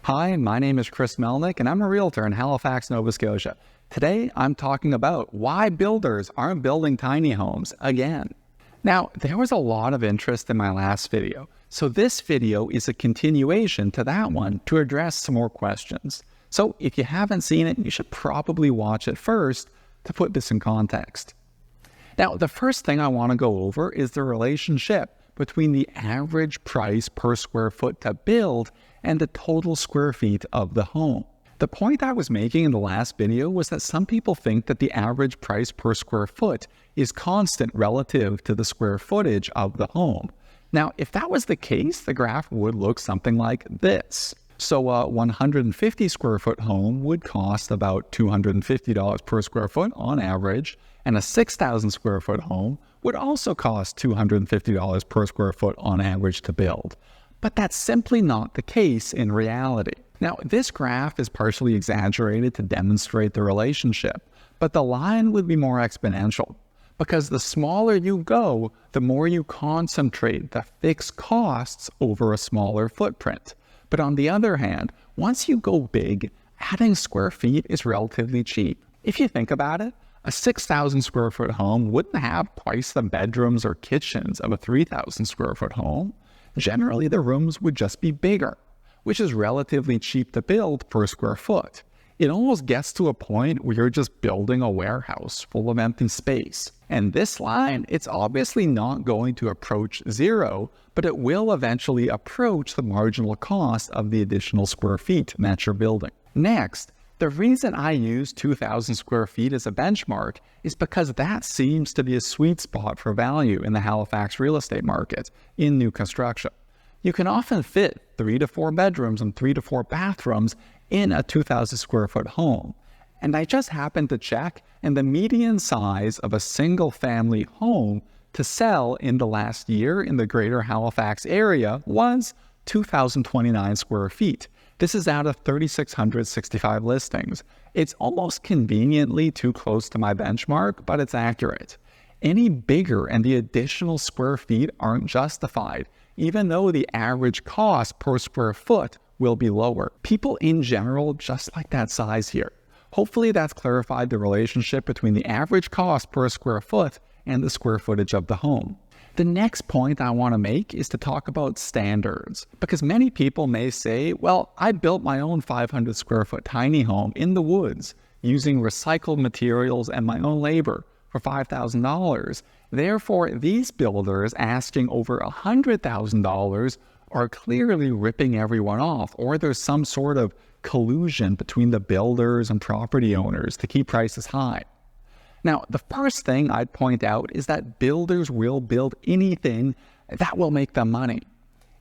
Hi, my name is Chris Melnick, and I'm a realtor in Halifax, Nova Scotia. Today, I'm talking about why builders aren't building tiny homes again. Now, there was a lot of interest in my last video, so this video is a continuation to that one to address some more questions. So if you haven't seen it, you should probably watch it first to put this in context. Now, the first thing I want to go over is the relationship between the average price per square foot to build and the total square feet of the home. The point I was making in the last video was that some people think that the average price per square foot is constant relative to the square footage of the home. Now, if that was the case, the graph would look something like this. So a 150 square foot home would cost about $250 per square foot on average, and a 6,000 square foot home would also cost $250 per square foot on average to build. But that's simply not the case in reality. Now, this graph is partially exaggerated to demonstrate the relationship, but the line would be more exponential, because the smaller you go, the more you concentrate the fixed costs over a smaller footprint. But on the other hand, once you go big, adding square feet is relatively cheap. If you think about it, a 6,000 square foot home wouldn't have twice the bedrooms or kitchens of a 3,000 square foot home. Generally, the rooms would just be bigger, which is relatively cheap to build per square foot. It almost gets to a point where you're just building a warehouse full of empty space. And this line, it's obviously not going to approach zero, but it will eventually approach the marginal cost of the additional square feet that you're building. Next, the reason I use 2,000 square feet as a benchmark is because that seems to be a sweet spot for value in the Halifax real estate market in new construction. You can often fit 3 to 4 bedrooms and 3 to 4 bathrooms in a 2,000 square foot home. And I just happened to check, and the median size of a single family home to sell in the last year in the greater Halifax area was 2,029 square feet. This is out of 3,665 listings. It's almost conveniently too close to my benchmark, but it's accurate. Any bigger and the additional square feet aren't justified, even though the average cost per square foot will be lower. People in general just like that size here. Hopefully that's clarified the relationship between the average cost per square foot and the square footage of the home. The next point I want to make is to talk about standards, because many people may say, well, I built my own 500 square foot tiny home in the woods using recycled materials and my own labor for $5,000. Therefore, these builders asking over $100,000 are clearly ripping everyone off, or there's some sort of collusion between the builders and property owners to keep prices high. Now, the first thing I'd point out is that builders will build anything that will make them money.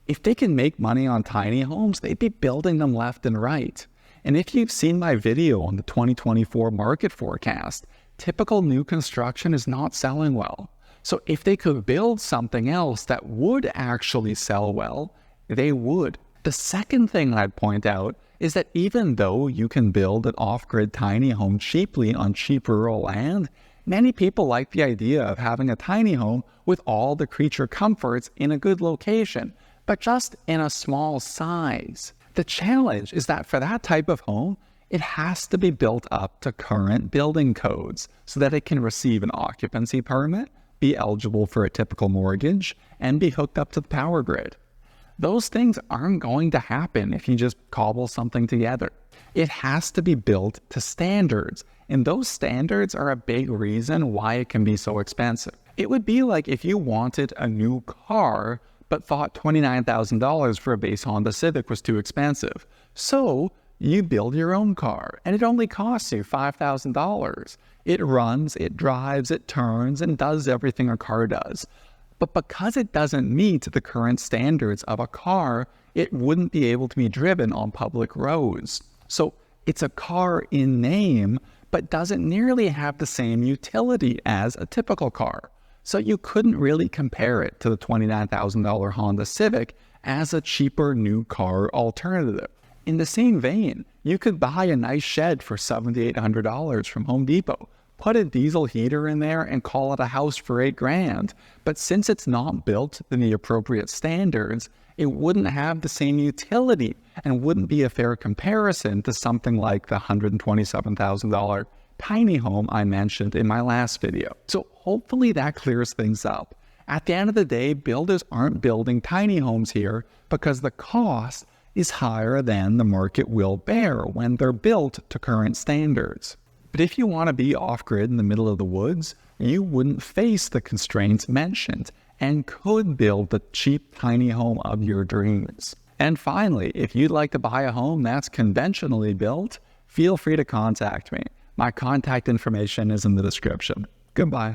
If they can make money on tiny homes, they'd be building them left and right. And if you've seen my video on the 2024 market forecast, typical new construction is not selling well. So if they could build something else that would actually sell well, they would. The second thing I'd point out is that even though you can build an off-grid tiny home cheaply on cheap rural land, many people like the idea of having a tiny home with all the creature comforts in a good location, but just in a small size. The challenge is that for that type of home, it has to be built up to current building codes so that it can receive an occupancy permit, be eligible for a typical mortgage, and be hooked up to the power grid. Those things aren't going to happen if you just cobble something together. It has to be built to standards, and those standards are a big reason why it can be so expensive. It would be like if you wanted a new car, but thought $29,000 for a base Honda Civic was too expensive. So you build your own car, and it only costs you $5,000. It runs, it drives, it turns, and does everything a car does. But because it doesn't meet the current standards of a car, it wouldn't be able to be driven on public roads. So it's a car in name, but doesn't nearly have the same utility as a typical car. So you couldn't really compare it to the $29,000 Honda Civic as a cheaper new car alternative. In the same vein, you could buy a nice shed for $7,800 from Home Depot, put a diesel heater in there and call it a house for $8,000. But since it's not built in the appropriate standards, it wouldn't have the same utility and wouldn't be a fair comparison to something like the $127,000 tiny home I mentioned in my last video. So hopefully that clears things up. At the end of the day, builders aren't building tiny homes here because the cost is higher than the market will bear when they're built to current standards. But if you want to be off-grid in the middle of the woods, you wouldn't face the constraints mentioned and could build the cheap tiny home of your dreams. And finally, if you'd like to buy a home that's conventionally built, feel free to contact me. My contact information is in the description. Goodbye.